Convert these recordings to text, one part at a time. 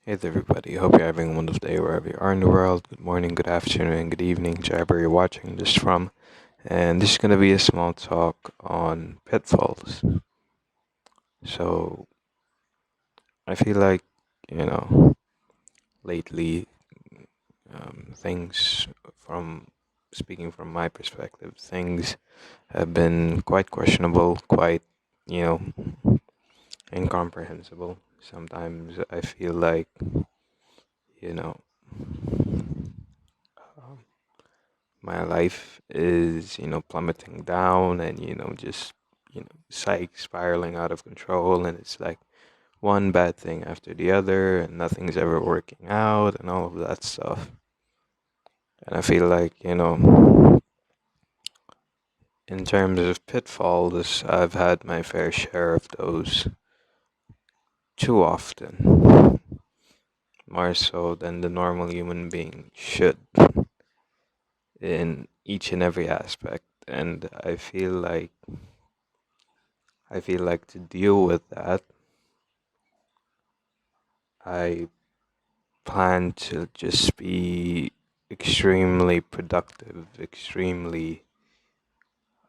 Hey there, everybody. Hope you're having a wonderful day wherever you are in the world. Good morning, good afternoon, good evening, whichever you're watching this from. And this is going to be a small talk on pitfalls. So, I feel like, you know, lately, things from speaking from my perspective, things have been quite questionable, quite, you know, incomprehensible. Sometimes I feel like, you know, um, my life is, plummeting down and, just, spiraling out of control. And it's like one bad thing after the other, and nothing's ever working out and all of that stuff. And I feel like, in terms of pitfalls, I've had my fair share of those too often, more so than the normal human being should in each and every aspect. And I feel like to deal with that, I plan to just be extremely productive, extremely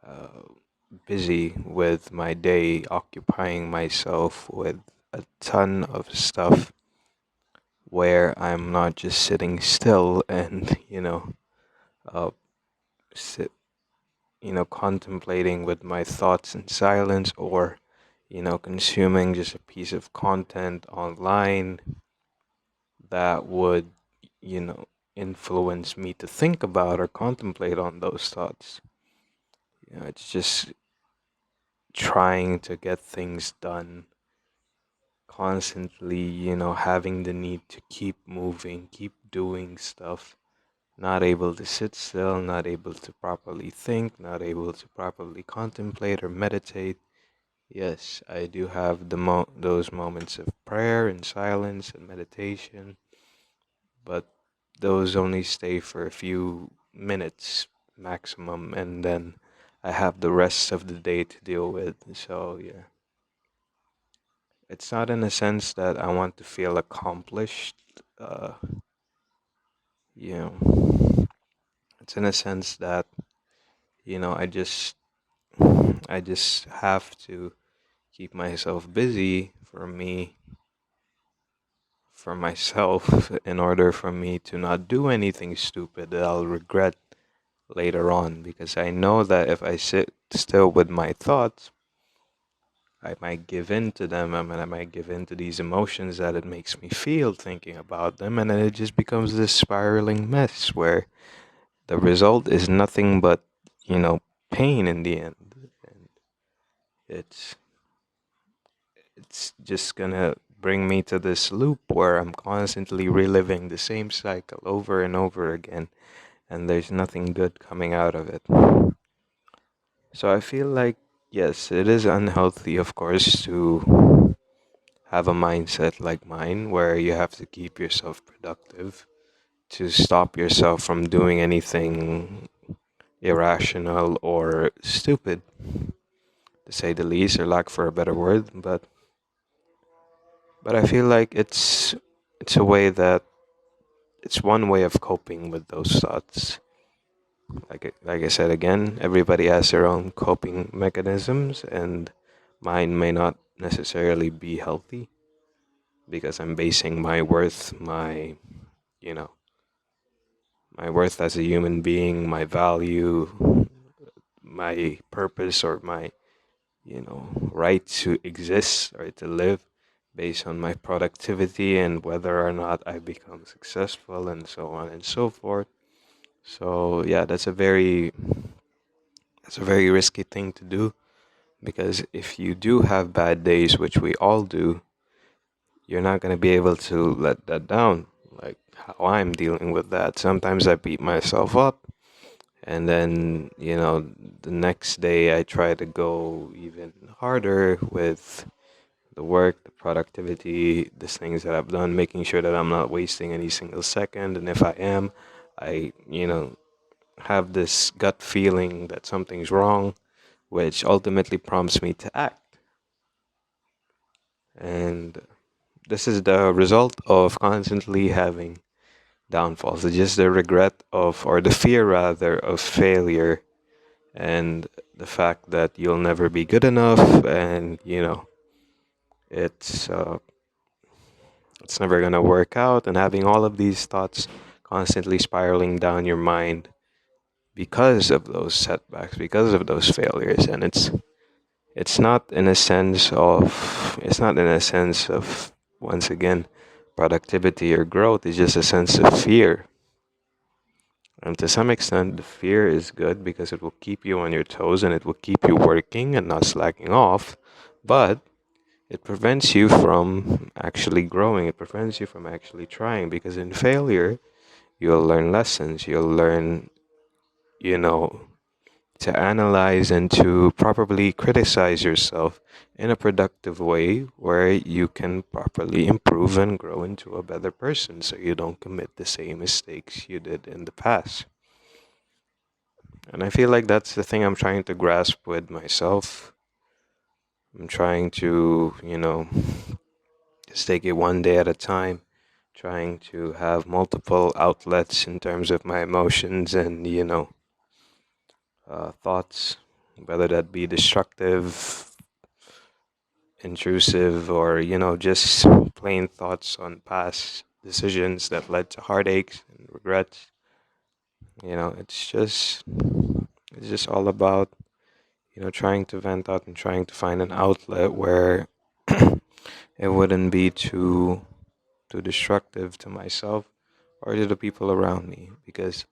uh, busy with my day, occupying myself with a ton of stuff where I'm not just sitting still and, uh, sit, contemplating with my thoughts in silence, or, consuming just a piece of content online that would, you know, influence me to think about or contemplate on those thoughts. It's just trying to get things done, constantly, having the need to keep moving, keep doing stuff, not able to sit still, not able to properly think, not able to properly contemplate or meditate. Yes, I do have those moments of prayer and silence and meditation, but those only stay for a few minutes maximum, and then I have the rest of the day to deal with. So, yeah. It's not in a sense that I want to feel accomplished, uh, you know, it's in a sense that, I just have to keep myself busy for myself, in order for me to not do anything stupid that I'll regret later on, because I know that if I sit still with my thoughts, I might give in to them. I might give in to these emotions that it makes me feel thinking about them, and then it just becomes this spiraling mess where the result is nothing but, pain in the end. And it's it's just gonna bring me to this loop where I'm constantly reliving the same cycle over and over again, and there's nothing good coming out of it. So I feel like, yes, it is unhealthy, of course, to have a mindset like mine where you have to keep yourself productive, to stop yourself from doing anything irrational or stupid, to say the least, or lack for a better word. But I feel like it's a way that it's one way of coping with those thoughts. Like I said again, everybody has their own coping mechanisms, and mine may not necessarily be healthy, because I'm basing you know, my worth as a human being, my value, my purpose, or my, right to exist or to live, based on my productivity and whether or not I become successful, and so on and so forth. So yeah, that's a very risky thing to do, because if you do have bad days, which we all do, you're not going to be able to let that down. Like how I'm dealing with that. Sometimes I beat myself up, and then, the next day I try to go even harder with the work, the productivity, the things that I've done, making sure that I'm not wasting any single second. And if I am, I, have this gut feeling that something's wrong, which ultimately prompts me to act. And This is the result of constantly having downfalls. It's just the regret of, or the fear rather, of failure and the fact that you'll never be good enough, and it's uh, it's never gonna work out, and having all of these thoughts constantly spiraling down your mind because of those setbacks, because of those failures, and it's not in a sense of once again productivity or growth. It's just a sense of fear. And to some extent, the fear is good because it will keep you on your toes and it will keep you working and not slacking off. But it prevents you from actually growing. It prevents you from actually trying, because in failure, you'll learn lessons. You'll learn, you know, to analyze and to properly criticize yourself in a productive way where you can properly improve and grow into a better person so you don't commit the same mistakes you did in the past. And I feel like that's the thing I'm trying to grasp with myself. I'm trying to, just take it one day at a time, trying to have multiple outlets in terms of my emotions and, thoughts, whether that be destructive, intrusive, or, just plain thoughts on past decisions that led to heartaches and regrets. It's just all about trying to vent out and trying to find an outlet where it wouldn't be too destructive to myself or to the people around me. Because,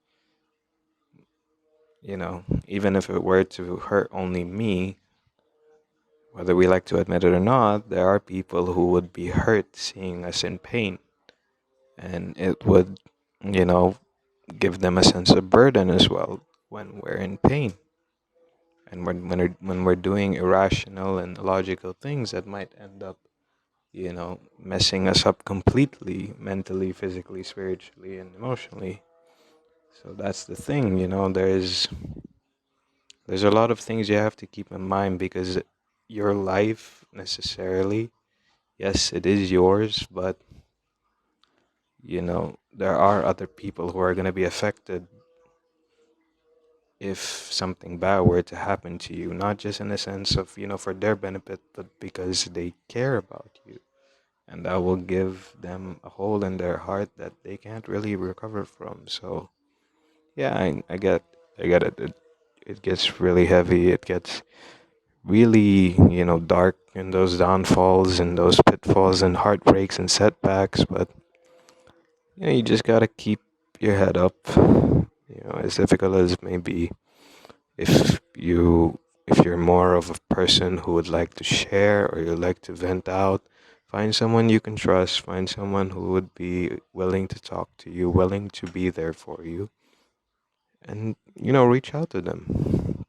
even if it were to hurt only me, whether we like to admit it or not, there are people who would be hurt seeing us in pain. And it would, you know, give them a sense of burden as well when we're in pain. And when we're doing irrational and illogical things that might end up messing us up completely, mentally, physically, spiritually, and emotionally. So that's the thing, there's a lot of things you have to keep in mind, because your life necessarily, yes, it is yours, but there are other people who are going to be affected if something bad were to happen to you, not just in the sense of, for their benefit, but because they care about you. And that will give them a hole in their heart that they can't really recover from. So yeah, I get it. It gets really heavy. It gets really dark in those downfalls and those pitfalls and heartbreaks and setbacks. But you just gotta keep your head up. As difficult as it may be, if you're more of a person who would like to share or you like to vent out, find someone you can trust, find someone who would be willing to talk to you, willing to be there for you, and reach out to them.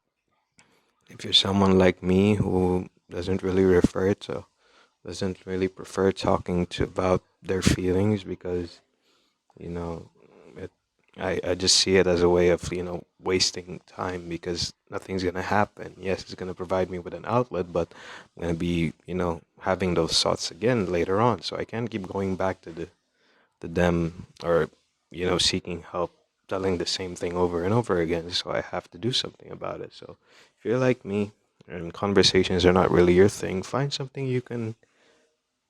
If you're someone like me who doesn't really prefer talking to about their feelings, because you know it, I just see it as a way of wasting time, because nothing's gonna happen. Yes, it's gonna provide me with an outlet, but I'm gonna be having those thoughts again later on, so I can't keep going back to them, or seeking help, telling the same thing over and over again. So I have to do something about it. So if you're like me and conversations are not really your thing, find something you can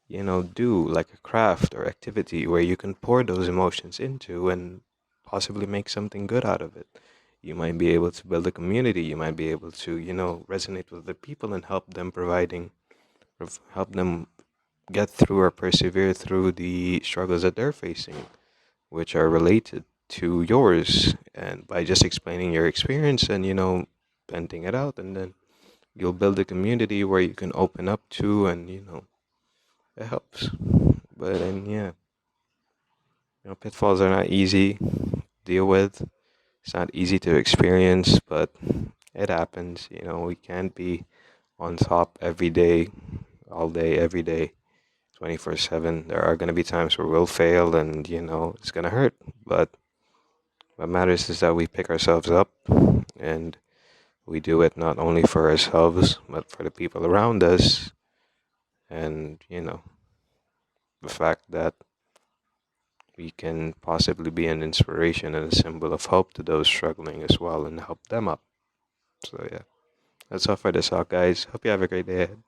do, like a craft or activity where you can pour those emotions into and possibly make something good out of it. You might be able to build a community. You might be able to, resonate with the people and help them get through or persevere through the struggles that they're facing, which are related to yours. And by just explaining your experience and, venting it out, and then you'll build a community where you can open up to, and, it helps. But and yeah, pitfalls are not easy to deal with. It's not easy to experience, but it happens. We can't be on top every day, all day, every day, 24/7. There are going to be times where we'll fail, and it's going to hurt. But what matters is that we pick ourselves up, and we do it not only for ourselves, but for the people around us. And the fact that we can possibly be an inspiration and a symbol of hope to those struggling as well and help them up. So, yeah, that's all for this talk, guys. Hope you have a great day ahead.